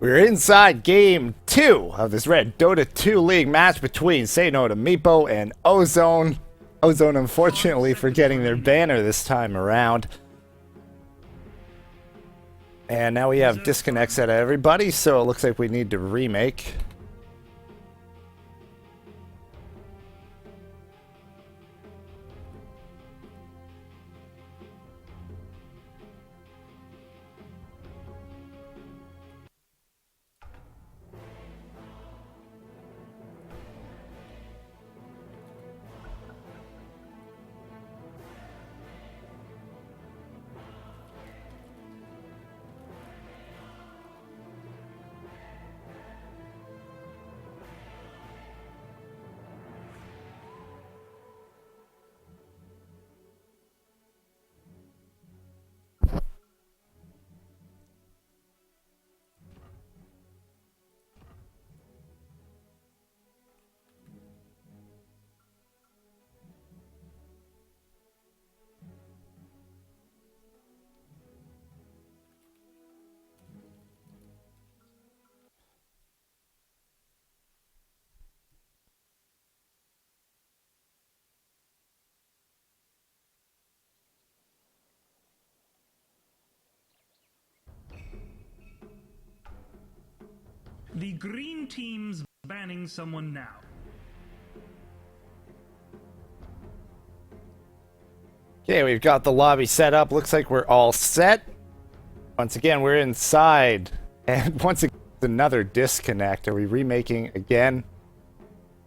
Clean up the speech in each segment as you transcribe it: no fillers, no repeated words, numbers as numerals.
We're inside game 2 of this Reddit Dota 2 League match between Say No to Meepo and Ozone. Ozone, unfortunately, for getting their banner this time around. And now we have disconnects out of everybody, so it looks like we need to remake. The green team's banning someone now. Okay, we've got the lobby set up. Looks like we're all set. Once again, we're inside. And once again, another disconnect. Are we remaking again?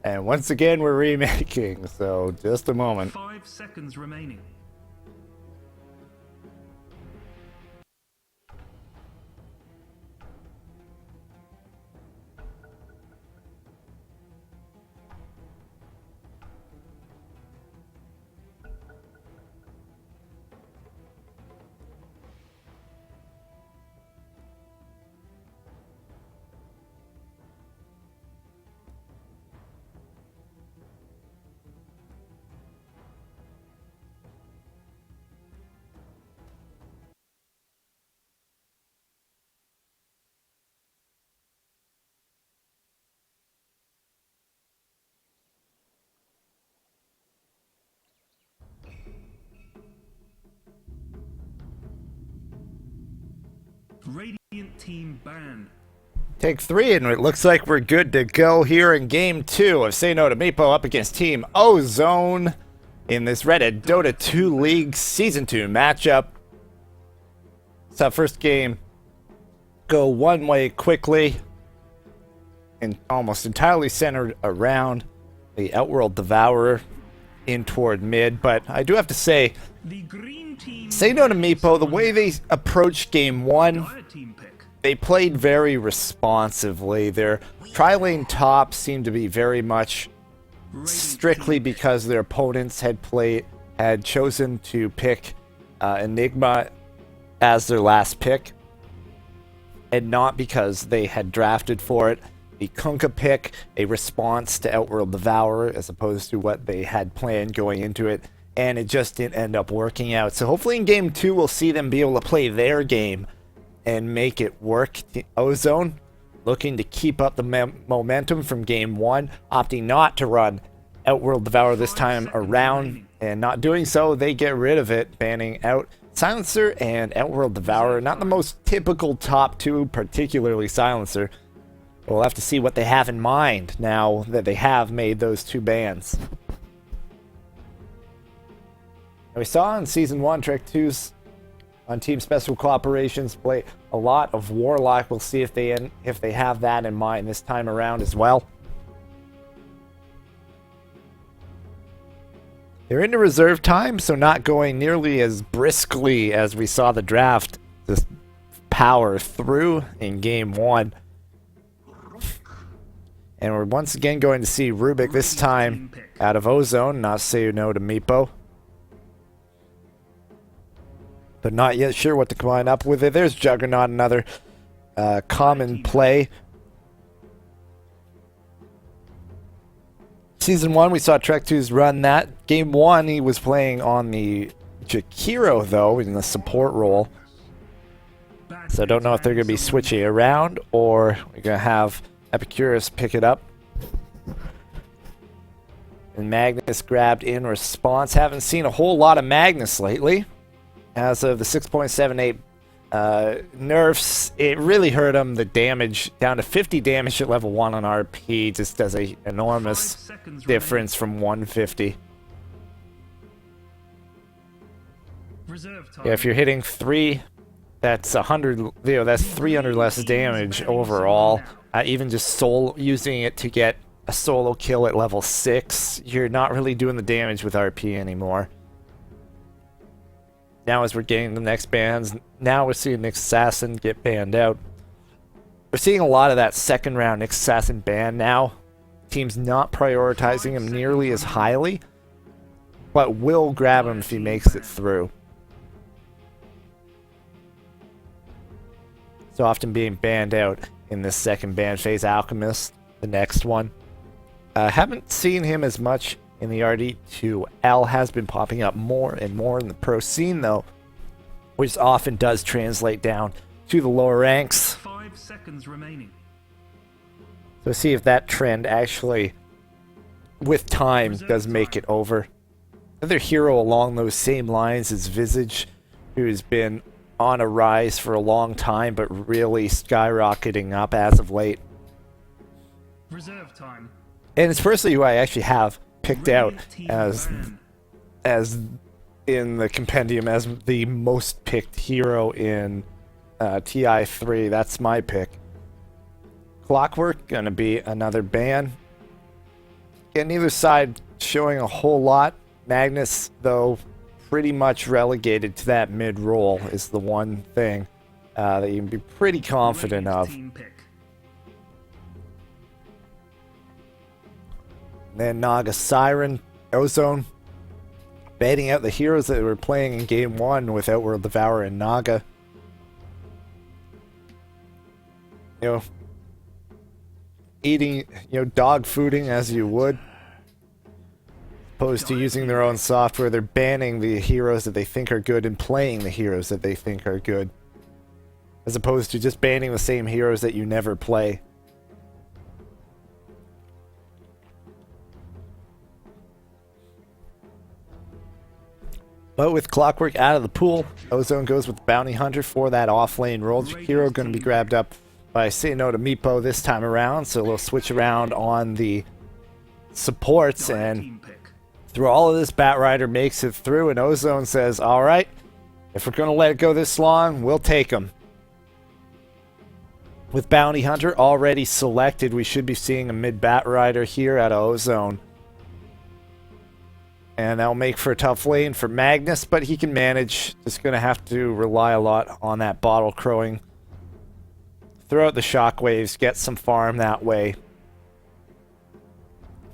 And once again, we're remaking. So, just a moment. 5 seconds remaining. Radiant team banned. Take 3, and it looks like we're good to go here in game 2 of Say No to Meepo up against Team Ozone in this Reddit Dota 2 League Season 2 matchup. So first game, go one way quickly, and almost entirely centered around the Outworld Devourer in toward mid. But I do have to say, The green team Say No to Meepo, the way they approached game 1, team pick. they played very responsively. Their tri-lane top seemed to be very much strictly because their opponents had chosen to pick Enigma as their last pick, and not because they had drafted for it. The Kunkka pick, a response to Outworld Devourer, as opposed to what they had planned going into it, and it just didn't end up working out. So hopefully in game 2 we'll see them be able to play their game and make it work. Ozone looking to keep up the momentum from game 1, opting not to run Outworld Devourer this time around, and not doing so, they get rid of it, banning out Silencer and Outworld Devourer. Not the most typical top 2, particularly Silencer. We'll have to see what they have in mind now that they have made those 2 bans. We saw in Season 1, Trek 2's on Team Special Cooperations play a lot of Warlock. We'll see if they have that in mind this time around as well. They're into reserve time, so not going nearly as briskly as we saw the draft just power through in game 1. And we're once again going to see Rubik this time out of Ozone, not Say No to Meepo. But not yet sure what to combine up with it. There's Juggernaut, another common play. Season 1, we saw Trek 2's run that. Game 1, he was playing on the Jakiro, though, in the support role. So I don't know if they're going to be switching around or we're going to have Epicurus pick it up. And Magnus grabbed in response. Haven't seen a whole lot of Magnus lately. As of the 6.78 nerfs, it really hurt him. The damage down to 50 damage at level 1 on RP just does a enormous difference from 150. Yeah, if you're hitting 3, that's 100. That's 300 less damage overall. Even just using it to get a solo kill at level 6, you're not really doing the damage with RP anymore. Now as we're getting the next bans, now we're seeing Nick Assassin get banned out. We're seeing a lot of that second round Nick Assassin ban now. Teams not prioritizing him nearly as highly, but will grab him if he makes it through. So often being banned out in this second ban phase. Alchemist, the next one. Haven't seen him as much in the RD2. L has been popping up more and more in the pro scene though, which often does translate down to the lower ranks. 5 seconds remaining. So see if that trend actually, with time, does make it over. Another hero along those same lines is Visage, who has been on a rise for a long time, but really skyrocketing up as of late. Reserve time. And it's personally who I actually have picked out as in the compendium as the most picked hero in TI3. That's my pick. Clockwork gonna be another ban. And neither side showing a whole lot. Magnus, though, pretty much relegated to that mid role is the one thing that you can be pretty confident of. Then Naga Siren, Ozone, baiting out the heroes that were playing in game 1 with Outworld Devourer and Naga. Eating, dog fooding as you would. Opposed to using their own software, they're banning the heroes that they think are good and playing the heroes that they think are good. As opposed to just banning the same heroes that you never play. But with Clockwork out of the pool, Ozone goes with Bounty Hunter for that off-lane role. Jakiro going to be grabbed up by Say No to Meepo this time around, so they'll switch around on the supports, and through all of this, Batrider makes it through, and Ozone says, alright, if we're going to let it go this long, we'll take them. With Bounty Hunter already selected, we should be seeing a mid Batrider here out of Ozone. And that'll make for a tough lane for Magnus, but he can manage. Just going to have to rely a lot on that bottle crowing. Throw out the shockwaves, get some farm that way.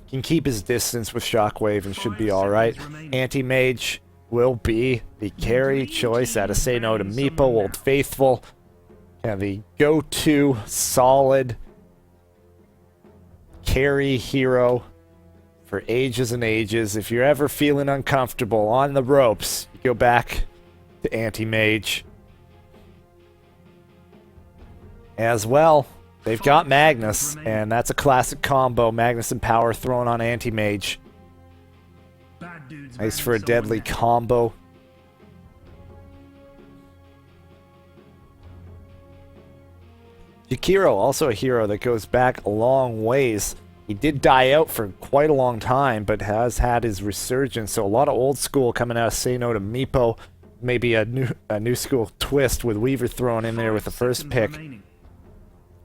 Can keep his distance with shockwave and should be alright. Anti-mage will be the carry choice out of Say No to Meepo, Old Faithful. And the go-to solid carry hero for ages and ages. If you're ever feeling uncomfortable on the ropes, you go back to Anti-Mage. As well, they've got Magnus, and that's a classic combo. Magnus and Power thrown on Anti-Mage. Nice for a deadly combo. Jakiro, also a hero that goes back a long ways. He did die out for quite a long time, but has had his resurgence. So a lot of old school coming out of Say No to Meepo. Maybe a new school twist with Weaver thrown in there with the first pick.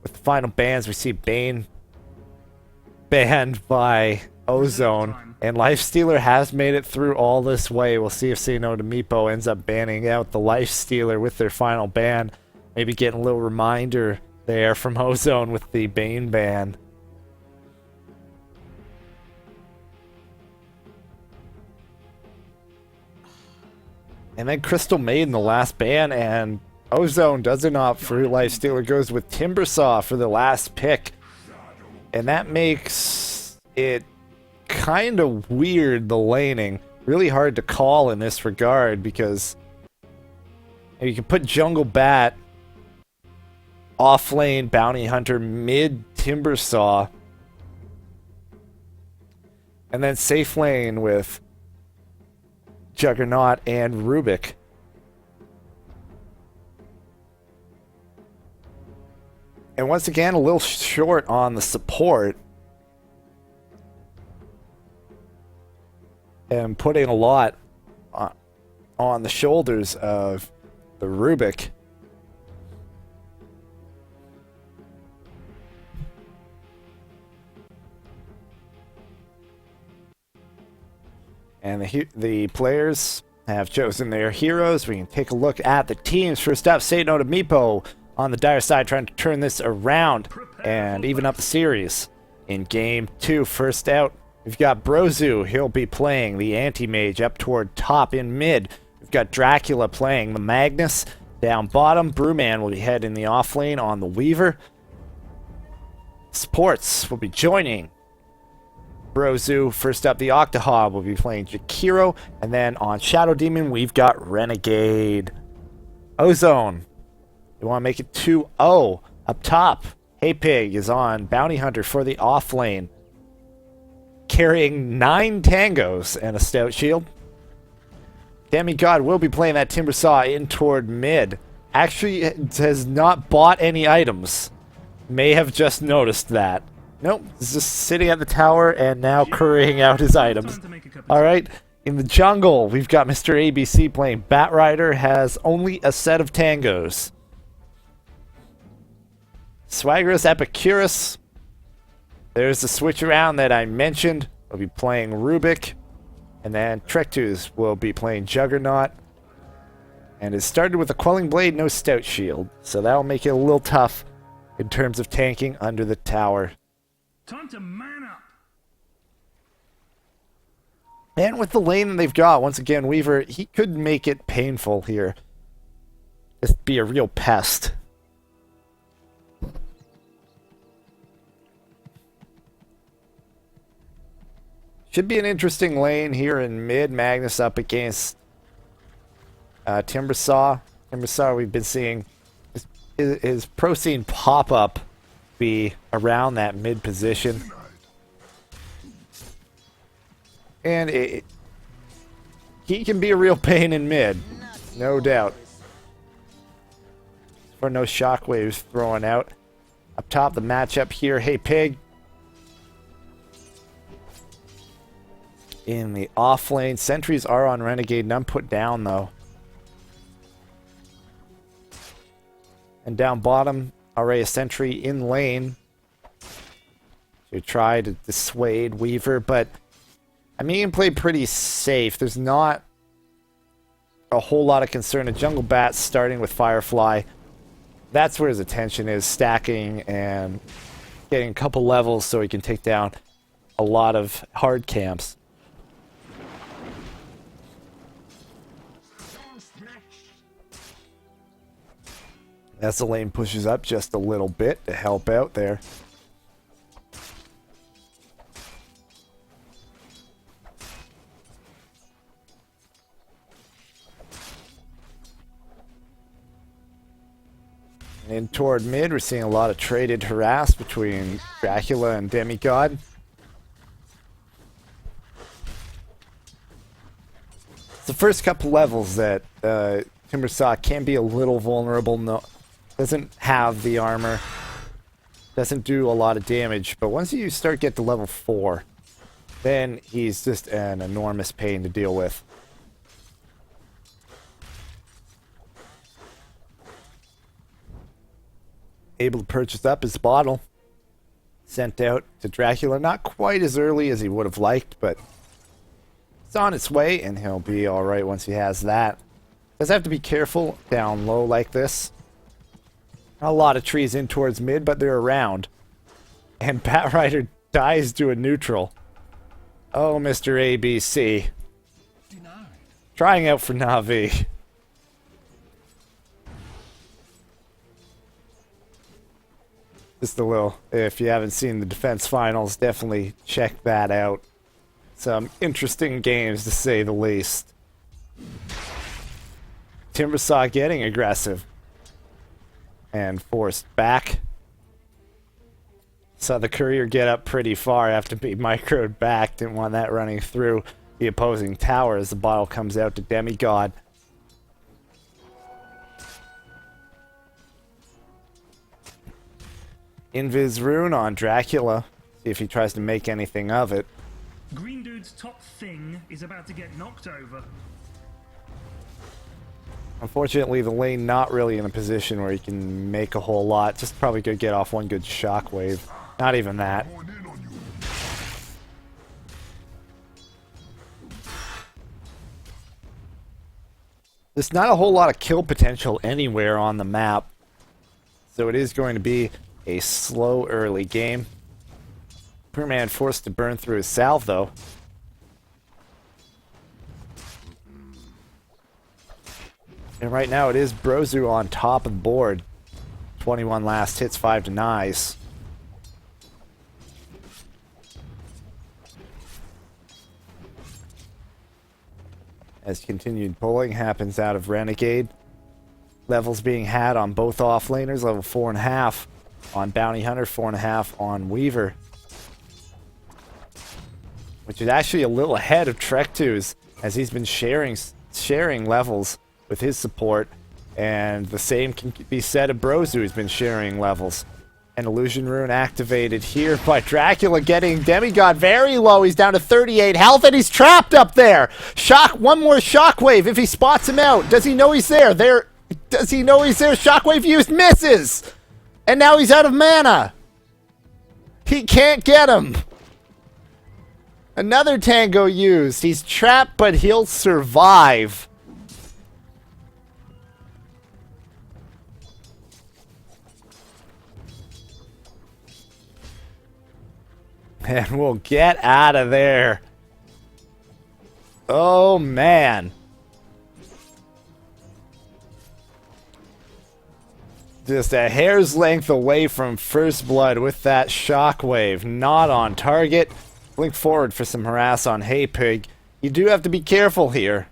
With the final bans, we see Bane banned by Ozone. And Lifestealer has made it through all this way. We'll see if Say No to Meepo ends up banning out the Lifestealer with their final ban. Maybe getting a little reminder there from Ozone with the Bane ban. And then Crystal Maiden, the last ban, and Ozone doesn't opt for Lifestealer, goes with Timbersaw for the last pick. And that makes it kind of weird, the laning. Really hard to call in this regard, because you can put Jungle Bat Off lane, Bounty Hunter, mid, Timbersaw. And then safe lane with Juggernaut and Rubik. And once again, a little short on the support. And putting a lot on the shoulders of the Rubik. And the players have chosen their heroes. We can take a look at the teams. First up, Satan to Meepo on the dire side, trying to turn this around and even up the series. In game 2, first out, we've got Brozu. He'll be playing the anti-mage up toward top in mid. We've got Dracula playing the Magnus. Down bottom, Brewman will be heading the off lane on the Weaver. Sports will be joining Brozu. First up, the Octahob will be playing Jakiro. And then on Shadow Demon, we've got Renegade. Ozone. You want to make it 2-0. Up top, Hey Pig is on Bounty Hunter for the off lane, carrying 9 tangos and a stout shield. Demigod will be playing that Timbersaw in toward mid. Actually has not bought any items. May have just noticed that. Nope, he's just sitting at the tower and now currying out his items. Alright, in the jungle, we've got Mr. ABC playing Batrider, has only a set of tangos. Swaggerous Epicurus. There's the switch around that I mentioned. We'll be playing Rubik. And then Trektus will be playing Juggernaut. And it started with a Quelling Blade, no Stout Shield. So that'll make it a little tough in terms of tanking under the tower. Time to man up. And with the lane that they've got, once again, Weaver, he could make it painful here. Just be a real pest. Should be an interesting lane here in mid. Magnus up against Timbersaw. Timbersaw, we've been seeing his pro scene pop up be around that mid position. And he can be a real pain in mid, no doubt. For no shockwaves thrown out. Up top, the matchup here. Hey Pig. In the off lane, sentries are on Renegade, none put down though. And down bottom, already a sentry in lane to try to dissuade Weaver, but I mean, he can play pretty safe. There's not a whole lot of concern. A jungle bat starting with Firefly. That's where his attention is, stacking and getting a couple levels so he can take down a lot of hard camps. As the lane pushes up just a little bit to help out there. In toward mid, we're seeing a lot of traded harass between Dracula and Demigod. It's the first couple levels that Timbersaw can be a little vulnerable. No, doesn't have the armor, doesn't do a lot of damage, but once you start get to level 4, then he's just an enormous pain to deal with. Able to purchase up his bottle. Sent out to Dracula, not quite as early as he would have liked, but it's on its way, and he'll be alright once he has that. Does have to be careful down low like this. Not a lot of trees in towards mid, but they're around. And Batrider dies to a neutral. Oh, Mr. ABC. Trying out for Na'Vi. Just a little, if you haven't seen the defense finals, definitely check that out. Some interesting games to say the least. Timbersaw getting aggressive. and forced back. Saw the courier get up pretty far after being microed back. Didn't want that running through the opposing tower as the bottle comes out to Demigod. Invis rune on Dracula. See if he tries to make anything of it. Green dude's top thing is about to get knocked over. Unfortunately, the lane not really in a position where he can make a whole lot. Just probably could get off one good shockwave. Not even that. There's not a whole lot of kill potential anywhere on the map. So it is going to be a slow early game. Superman forced to burn through his salve though. And right now it is Brozu on top of the board. 21 last hits, 5 denies. As continued pulling happens out of Renegade. Levels being had on both offlaners, level 4.5 on Bounty Hunter, 4.5 on Weaver. Which is actually a little ahead of Trek2's, as he's been sharing levels with his support, and the same can be said of Brozu, who's been sharing levels. An illusion rune activated here by Dracula, getting Demigod very low. He's down to 38 health, and he's trapped up there. One more shockwave if he spots him out. Does he know he's there? Does he know he's there? Shockwave used, misses, and now he's out of mana. He can't get him. Another tango used. He's trapped, but he'll survive. And we'll get out of there. Oh, man. Just a hair's length away from first blood with that shockwave. Not on target. Blink forward for some harass on Hey Pig. You do have to be careful here.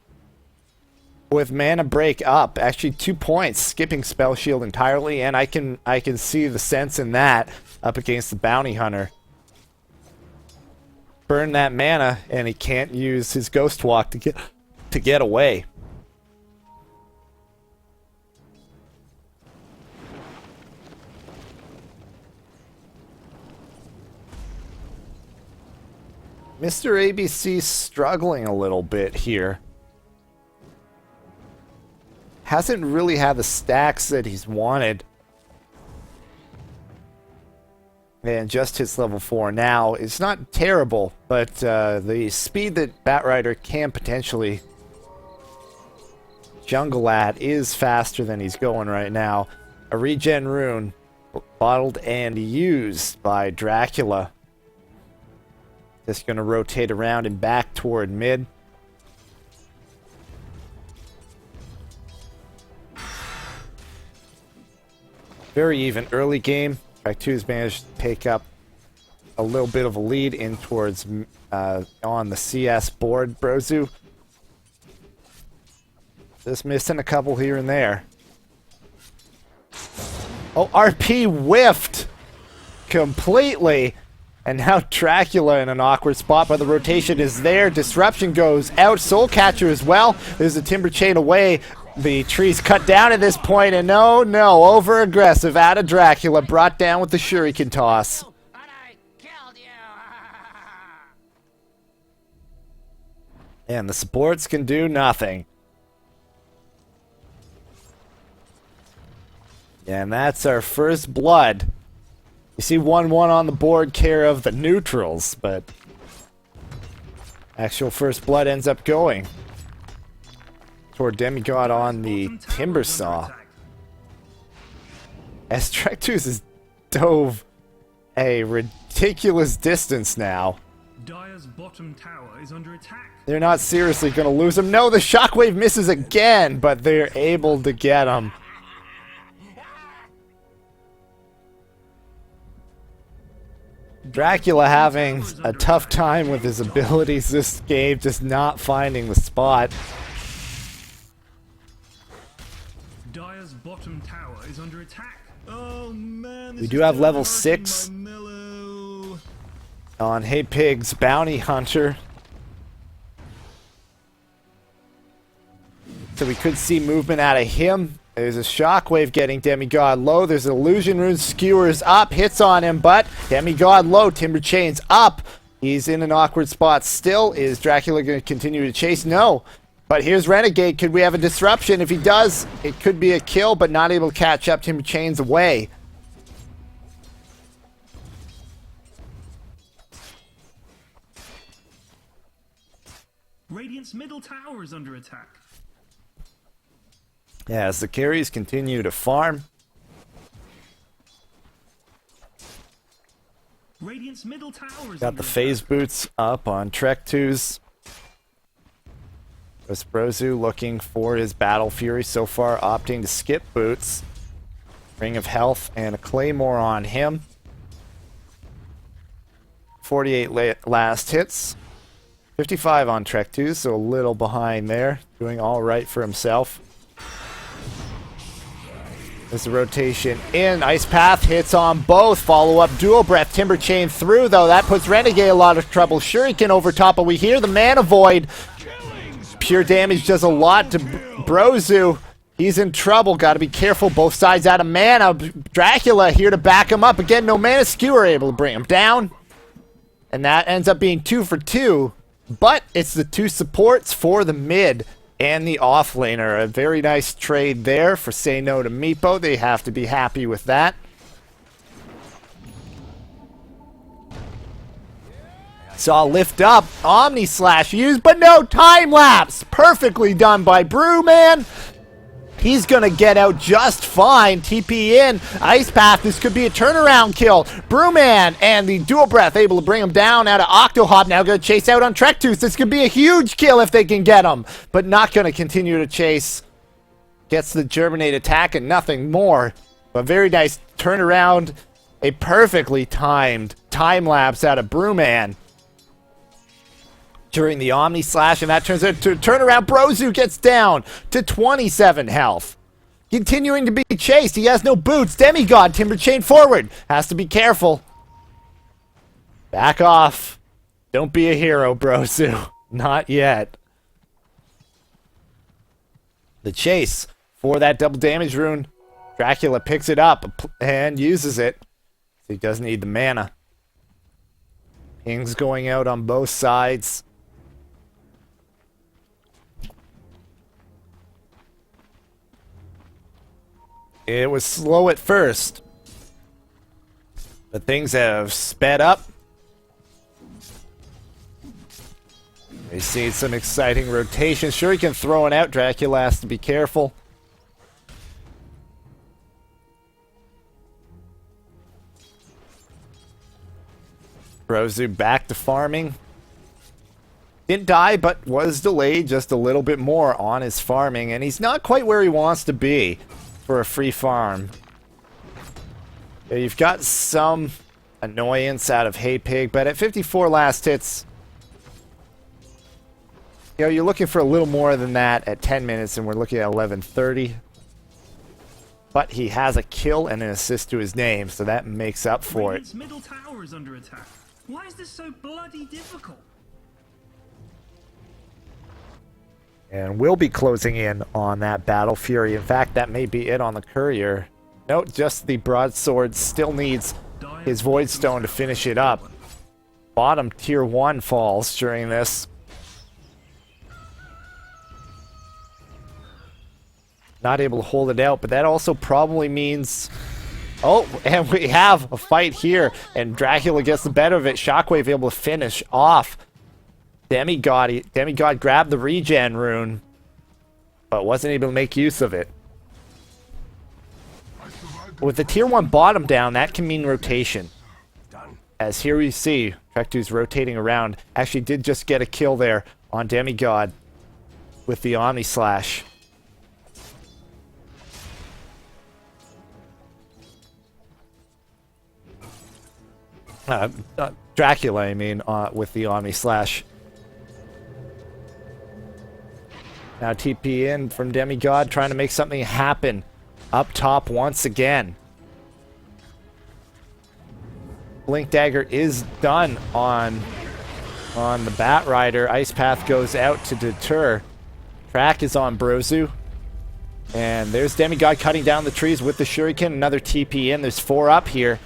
With mana break up, actually 2 points, skipping spell shield entirely, and I can see the sense in that up against the Bounty Hunter. Burn that mana, and he can't use his Ghost Walk to get away. Mr. ABC struggling a little bit here. Hasn't really had the stacks that he's wanted. And just hits level 4 now. It's not terrible, but the speed that Batrider can potentially jungle at is faster than he's going right now. A regen rune bottled and used by Dracula. Just going to rotate around and back toward mid. Very even early game. Trek2's managed to take up a little bit of a lead in towards on the CS board. Brozu just missing a couple here and there. Oh, RP whiffed completely. And now Dracula in an awkward spot, but the rotation is there. Disruption goes out. Soulcatcher as well. There's a timber chain away. The tree's cut down at this point, and no, over aggressive out of Dracula, brought down with the shuriken toss. But I killed you. And the supports can do nothing. And that's our first blood. You see 1-1 on the board, care of the neutrals, but actual first blood ends up going toward Demigod on the Timber Saw. As Trek2's has dove a ridiculous distance now. Dire's bottom tower is under attack. They're not seriously going to lose him. No, the shockwave misses again, but they're able to get him. Dracula having a tough time with his abilities this game, just not finding the spot. Dire's bottom tower is under attack. Oh man, We do have level 6 on Hey Pig's Bounty Hunter. So we could see movement out of him. There's a shockwave getting Demigod low. There's an illusion rune. Skewers up. Hits on him, but Demigod low. Timber Chains up. He's in an awkward spot still. Is Dracula going to continue to chase? No. But here's Renegade. Could we have a disruption? If he does, it could be a kill, but not able to catch up. Timber Chains away. Radiant's middle tower is under attack. Yeah, as the carries continue to farm. Radiant's middle tower is Got under the phase boots up on Trek 2s. Brozu looking for his Battle Fury so far, opting to skip boots. Ring of Health and a Claymore on him. 48 last hits. 55 on Trek 2, so a little behind there. Doing all right for himself. There's the rotation in. Ice Path hits on both. Follow-up Dual Breath. Timber Chain through, though. That puts Renegade a lot of trouble. Shuriken over top, but we hear the Mana Void. Pure damage does a lot to Brozu. He's in trouble. Got to be careful. Both sides out of mana. Dracula here to back him up. Again, no mana. Skewer able to bring him down. And that ends up being 2 for 2. But it's the 2 supports for the mid and the offlaner. A very nice trade there for Say No to Meepo. They have to be happy with that. Saw lift up. Omni Slash used, but no time lapse. Perfectly done by Brewman. He's going to get out just fine. TP in. Ice Path. This could be a turnaround kill. Brewman and the Dual Breath able to bring him down out of Octohop. Now going to chase out on Trek Tooth. This could be a huge kill if they can get him. But not going to continue to chase. Gets the Germinate attack and nothing more. A very nice turnaround. A perfectly timed time lapse out of Brewman during the Omni Slash, and that turns into a turnaround. Brozu gets down to 27 health. Continuing to be chased. He has no boots. Demigod, Timber Chain forward. Has to be careful. Back off. Don't be a hero, Brozu. Not yet. The chase for that double damage rune. Dracula picks it up and uses it. He doesn't need the mana. Pings going out on both sides. It was slow at first, but things have sped up. We see some exciting rotation. Shuriken throwing out. Dracula has to be careful. Brozu back to farming. Didn't die, but was delayed just a little bit more on his farming, and he's not quite where he wants to be for a free farm. Yeah, you've got some annoyance out of Hey Pig, but at 54 last hits, you know, you're looking for a little more than that at 10 minutes, and we're looking at 11:30. But he has a kill and an assist to his name, so that makes up for it. Radiant's middle tower is under attack. Why is this so bloody difficult? And we'll be closing in on that Battle Fury. In fact, that may be it on the Courier. Note, just the Broadsword still needs his Void Stone to finish it up. Bottom tier 1 falls during this. Not able to hold it out, but that also probably means... Oh, and we have a fight here, and Dracula gets the better of it. Shockwave able to finish off Demigod grabbed the regen rune, but wasn't able to make use of it. With the tier 1 bottom down, that can mean rotation. As here we see, Trek2's rotating around. Actually did just get a kill there on Demigod with the Omni Slash. Dracula, I mean, with the Omni Slash. Now TP in from Demigod, trying to make something happen up top once again. Blink Dagger is done on the Bat Rider. Ice Path goes out to deter. Track is on Brozu. And there's Demigod cutting down the trees with the Shuriken. Another TP in. There's 4 up here.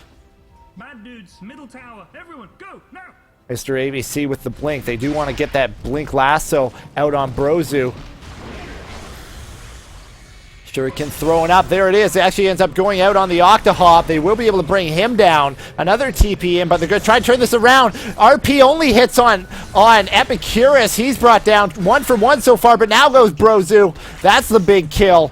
Bad dudes, middle tower, everyone, go, now! Mr. ABC with the Blink. They do want to get that Blink Lasso out on Brozu. Shuriken throwing up. There it is. It actually ends up going out on the Octahop. They will be able to bring him down. Another TP in, but they're going to try and turn this around. RP only hits on Epicurus. He's brought down 1 from 1 so far, but now goes Brozu. That's the big kill.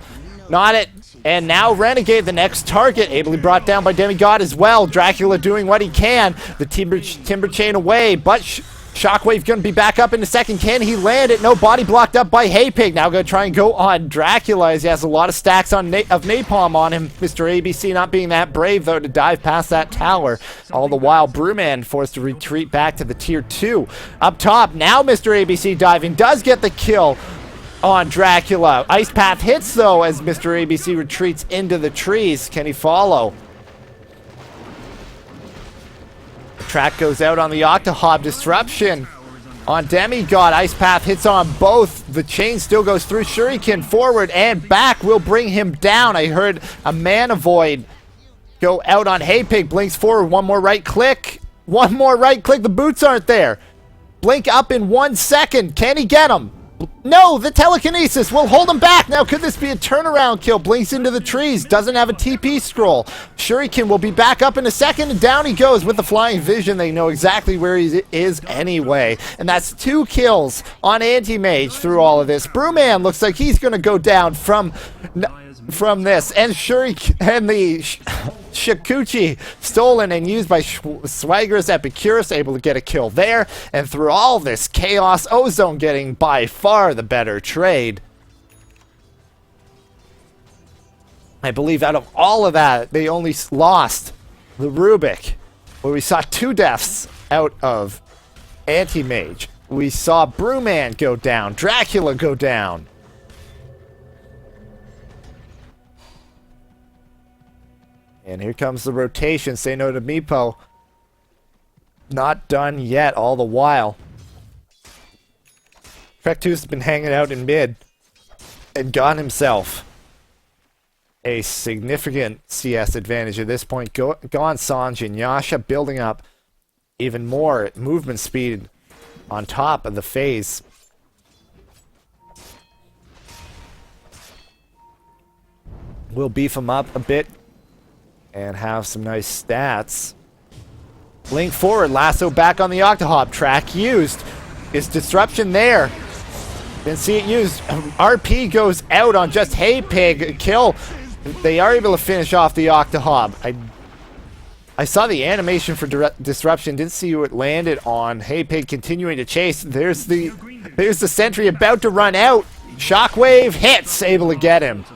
Not it. And now Renegade, the next target, ably brought down by Demigod as well. Dracula doing what he can. The timber chain away, but Shockwave going to be back up in a second. Can he land it? No, body blocked up by Haypig. Now going to try and go on Dracula as he has a lot of stacks on of Napalm on him. Mr. ABC not being that brave, though, to dive past that tower. All the while, Brewman forced to retreat back to the tier 2. Up top, now Mr. ABC diving. Does get the kill on Dracula. Ice Path hits, though, as Mr. ABC retreats into the trees. Can he follow? Track goes out on the Octahop. Disruption on Demigod. Ice Path hits on both. The chain still goes through. Shuriken forward and back will bring him down. I heard a Mana Void go out on Haypig. Blinks forward. One more right click. One more right click. The boots aren't there. Blink up in 1 second. Can he get him? No, the telekinesis will hold him back. Now, could this be a turnaround kill? Blinks into the trees. Doesn't have a TP scroll. Shuriken will be back up in a second, and down he goes with the flying vision. They know exactly where he is anyway. And that's 2 kills on Anti-Mage through all of this. Brewman looks like he's going to go down from this. And Shuriken and the Shikuchi stolen and used by Swagger's Epicurus, able to get a kill there. And through all this chaos, Ozone getting by far the better trade. I believe out of all of that, they only lost the Rubik, where we saw 2 deaths out of Anti-Mage. We saw Brewman go down, Dracula go down. And here comes the rotation. Say no to Meepo. Not done yet, all the while. Trek 2's been hanging out in mid and got himself a significant CS advantage at this point. Gon, Sanj, and Yasha building up even more movement speed on top of the phase. We'll beef him up a bit and have some nice stats. Link forward, lasso back on the Octahop. Track used. Is disruption there? Didn't see it used. RP goes out on just Haypig. Kill. They are able to finish off the Octahop. I saw the animation for disruption. Didn't see who it landed on. Haypig continuing to chase. There's the sentry about to run out. Shockwave hits. Able to get him.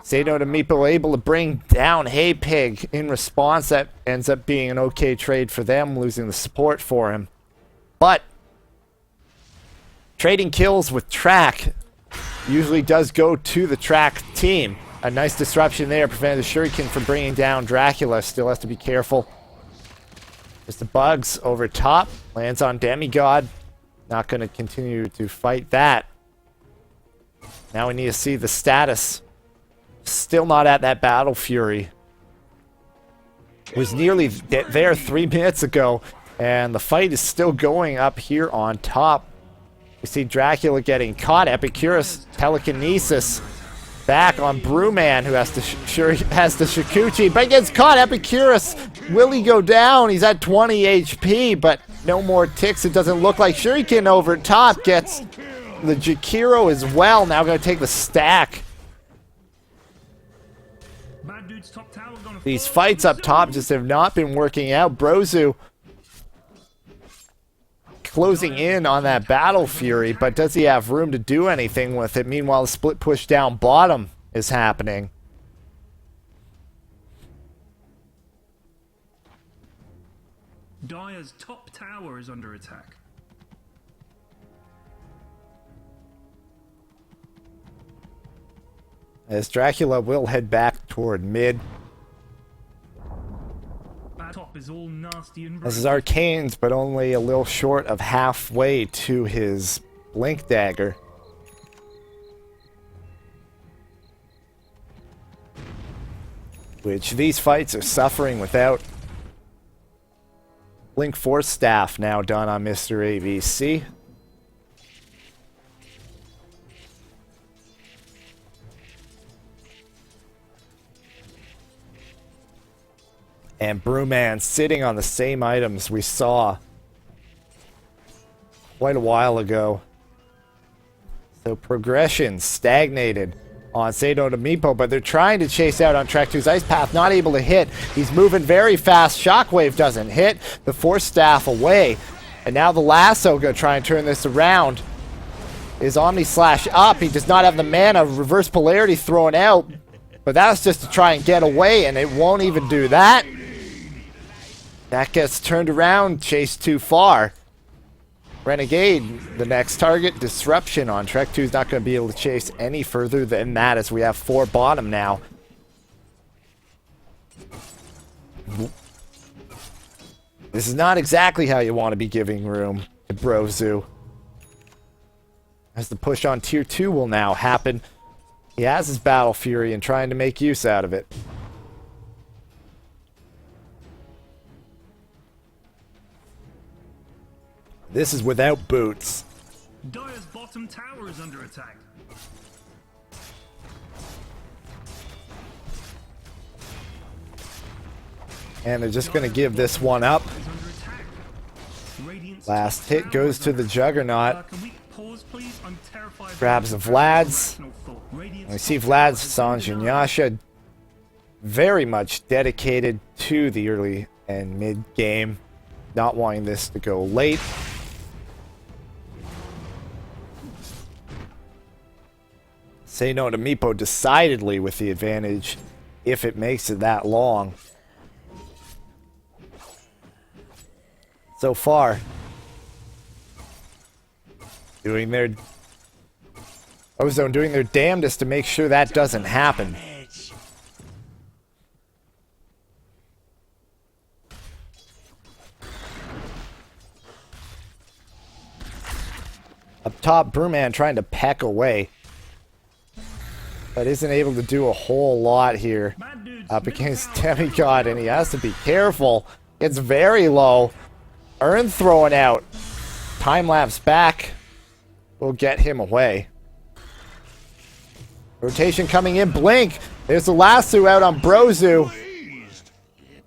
Say no to Meepo, able to bring down Haypig in response. That ends up being an okay trade for them, losing the support for him. But trading kills with Track usually does go to the Track team. A nice disruption there, prevented the Shuriken from bringing down Dracula. Still has to be careful. There's the bugs over top. Lands on Demigod. Not going to continue to fight that. Now we need to see the status. Still not at that Battle Fury. Was nearly there 3 minutes ago, and the fight is still going up here on top. We see Dracula getting caught. Epicurus telekinesis back on Brewman, who has the Shikuchi, but gets caught. Epicurus, will he go down? He's at 20 HP, but no more ticks. It doesn't look like. Shuriken over top gets the Jakiro as well. Now going to take the stack. These fights up top just have not been working out. Brozu closing in on that Battle Fury, but does he have room to do anything with it? Meanwhile, the split push down bottom is happening. Dire's top tower is under attack. As Dracula will head back toward mid. top is all nasty and This is broken. Arcane's, but only a little short of halfway to his Blink Dagger. Which these fights are suffering without. Blink Force Staff now done on Mr. AVC. And Brewman sitting on the same items we saw quite a while ago. So progression stagnated on Sado to Meepo, but they're trying to chase out on Track 2's Ice Path, not able to hit. He's moving very fast. Shockwave doesn't hit. The Force Staff away. And now the Lasso gonna try and turn this around. His Omni Slash up. He does not have the mana. Reverse Polarity thrown out. But that's just to try and get away, and it won't even do that. That gets turned around, chased too far. Renegade, the next target. Disruption on Trek 2 is not going to be able to chase any further than that, as we have 4 bottom now. This is not exactly how you want to be giving room to Brozu. As the push on tier 2 will now happen. He has his Battle Fury and trying to make use out of it. This is without boots. Dire's bottom tower is under attack. And they're just going to give this one up. Is under attack. Radiant's Last top hit tower goes is to under the attack. Juggernaut. Can we pause, please? I'm terrified. Grabs of of Vlad's. rational thought. Radiant's We see top Vlad's tower is Sanj and under Yasha very much dedicated to the early and mid game, not wanting this to go late. Say no to Meepo decidedly with the advantage if it makes it that long. So far, doing their Ozone doing their damnedest to make sure that doesn't happen. Up top, Brewman trying to peck away, but isn't able to do a whole lot here Bad dudes, up middle against tower. Demigod, and he has to be careful. It's very low. Urn throwing out. Time lapse back will get him away. Rotation coming in. Blink. There's the lasso out on Brozu.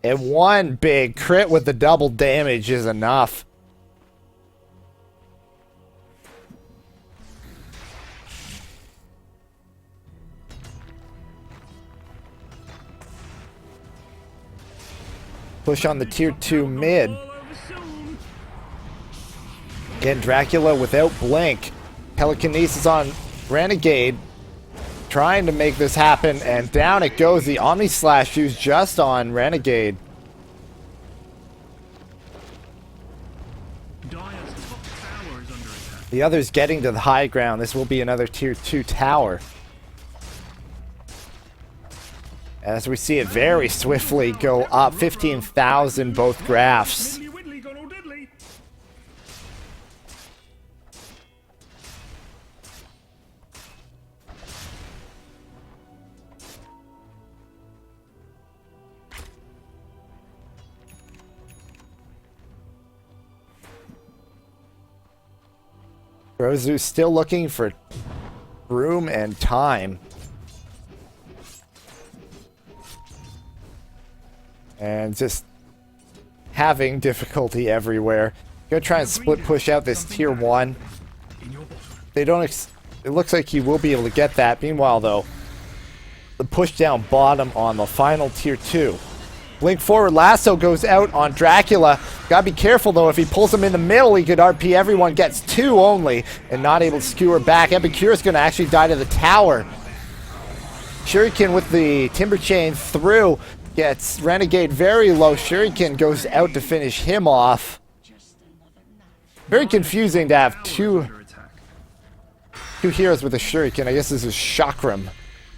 And one big crit with the double damage is enough. Push on the tier 2 mid. All over soon. Again, Dracula without Blink. Telekinesis on Renegade. Trying to make this happen, and down it goes. The Omni Slash used just on Renegade. Dire's top tower is under attack. The other's getting to the high ground. This will be another tier 2 tower. As we see it very swiftly go up. 15,000 both graphs. Widdly widdly gone all diddly. Brozu still looking for room and time. And just having difficulty everywhere. Gonna try and split push out this tier 1. In your bottom. They don't it looks like he will be able to get that. Meanwhile though, the push down bottom on the final tier 2. Blink forward, lasso goes out on Dracula. Gotta be careful though, if he pulls him in the middle, he could RP. Everyone gets 2 only, and not able to skewer back. Epicurus gonna actually die to the tower. Shuriken with the Timber Chain through, gets Renegade very low. Shuriken goes out to finish him off. Very confusing to have two Under attack. heroes with a Shuriken. I guess this is Chakram,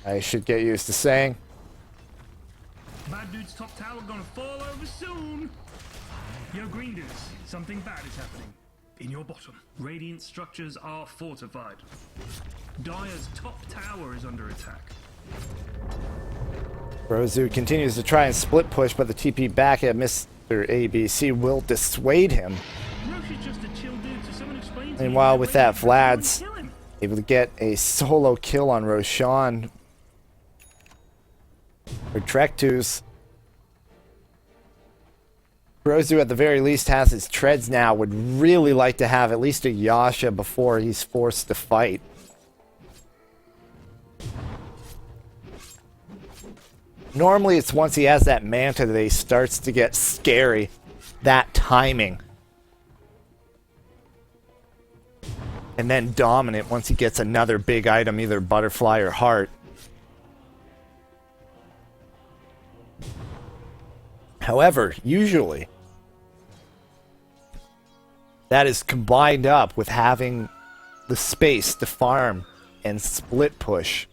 I should get used to saying. Bad dude's top tower gonna fall over soon. Yo, green dudes, something bad is happening. In your bottom, Radiant structures are fortified. Dire's top tower is under attack. Brozu continues to try and split push, but the TP back at Mr. ABC will dissuade him. Roche is just a chill dude, so someone explain to me Meanwhile, why with that, Radiant want Vlad's to kill him. able to get a solo kill on Roshan. For Trektus. Brozu at the very least has his treads now. Would really like to have at least a Yasha before he's forced to fight. Normally it's once he has that Manta that he starts to get scary. That timing. And then dominant once he gets another big item, either Butterfly or Heart. However, usually that is combined up with having the space to farm and split push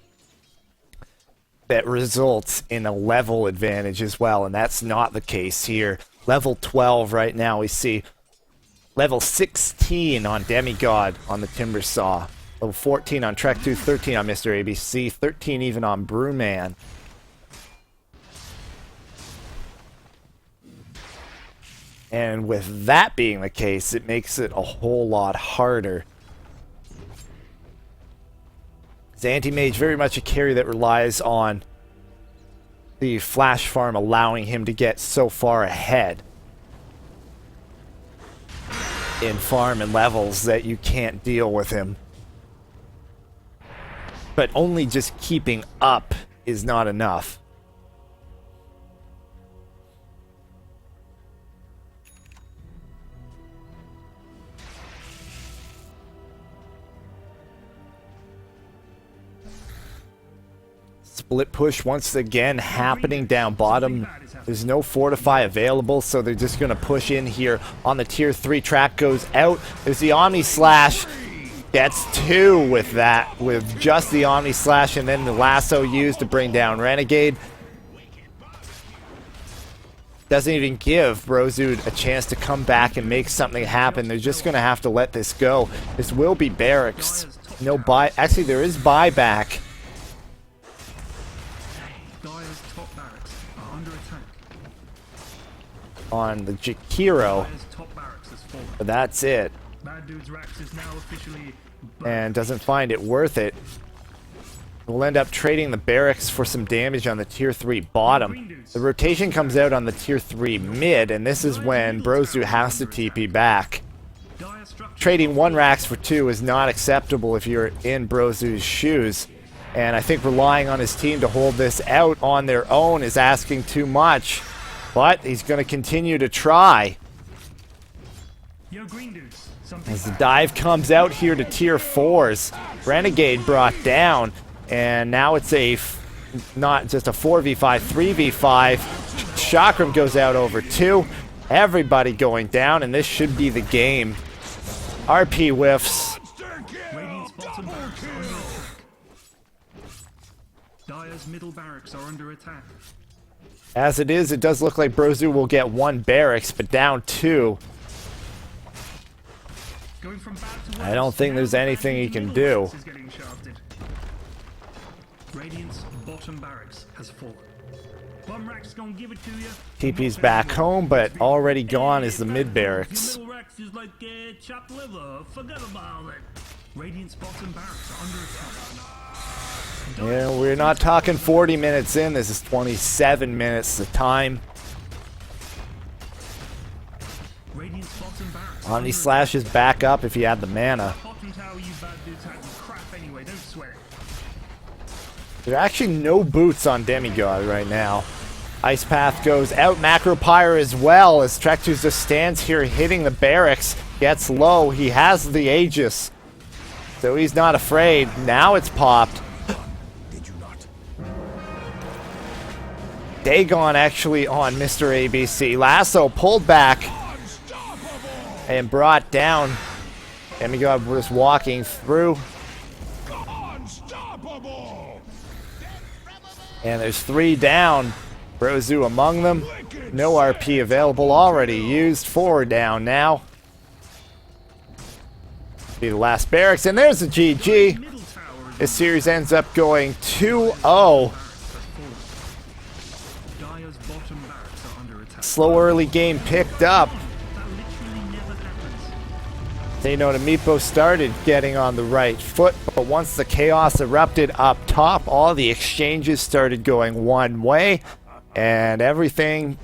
that results in a level advantage as well, and that's not the case here. Level 12 right now, we see level 16 on Demigod on the Timber Saw, level 14 on Trek 2, 13 on Mr. ABC, 13 even on Brewman. And with that being the case, it makes it a whole lot harder. Anti-Mage very much a carry that relies on the flash farm allowing him to get so far ahead in farm and levels that you can't deal with him. But only just keeping up is not enough. Split push once again happening down bottom. There's no Fortify available, so they're just going to push in here on the tier 3. Track goes out. There's the Omni Slash. Gets 2 with that, with just the Omni Slash, and then the lasso used to bring down Renegade. Doesn't even give Brozu a chance to come back and make something happen. They're just going to have to let this go. This will be barracks. No buy. Actually, there is buyback. Dire's top barracks are under attack. On the Jakiro, Dire's top barracks has fallen. but that's it. Bad Dude's Rax is now officially And doesn't find it worth it. We'll end up trading the barracks for some damage on the tier 3 bottom. The rotation comes out on the tier 3 mid, and this is when Brozu has to TP back. Dire structure. Trading 1 Rax for 2 is not acceptable if you're in Brozu's shoes. And I think relying on his team to hold this out on their own is asking too much. But he's going to continue to try. Yo, green dudes, something As the bad. dive comes out here to tier 4s. Renegade brought down. And now it's not just a 4v5, 3v5. Chakram goes out over 2. Everybody going down, and this should be the game. RP whiffs. Radiant's bottom barracks are under attack. Dire's middle barracks are under attack. As it is, it does look like Brozu will get 1 barracks, but down 2. Going from bad to I don't worse. think Now there's the anything he Badger's can middle do. barracks is getting shafted. Radiant's bottom barracks has fallen. Bum Rax gonna give it to you. TP's back home, but already gone is the mid barracks. Your middle Rax is like chopped liver. Forget about it. Radiant's bottom barracks are under attack. Yeah, we're not talking 40 minutes in. This is 27 minutes the time. Radiant's bottom barracks. Omni Slash is back up if you have the mana. Bottom tower, you bad dudes had crap anyway. Don't sweat it. There are actually no boots on Demigod right now. Ice Path goes out. Macro Pyre as well as Trektus just stands here hitting the barracks. Gets low. He has the Aegis. So he's not afraid. Now it's popped. Dagon actually on Mr. ABC. Lasso pulled back and brought down. Demigod was walking through. And there's 3 down. Brozu among them. No RP available already. Used 4 down now. Be the last barracks, and there's a GG. Middle tower is This series ends up going 2-0. Dire's bottom barracks are under attack. Slow early game picked up. That literally never happens. Zeno and Meepo started getting on the right foot, but once the chaos erupted up top, all the exchanges started going one way, and everything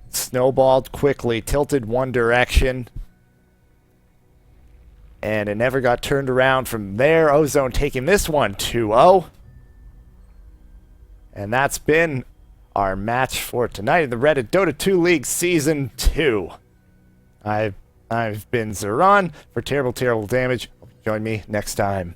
snowballed quickly, tilted one direction, and it never got turned around from there. Ozone taking this one 2-0. And that's been our match for tonight in the Reddit Dota 2 League Season 2. I've been Zeron for Terrible Damage. Join me next time.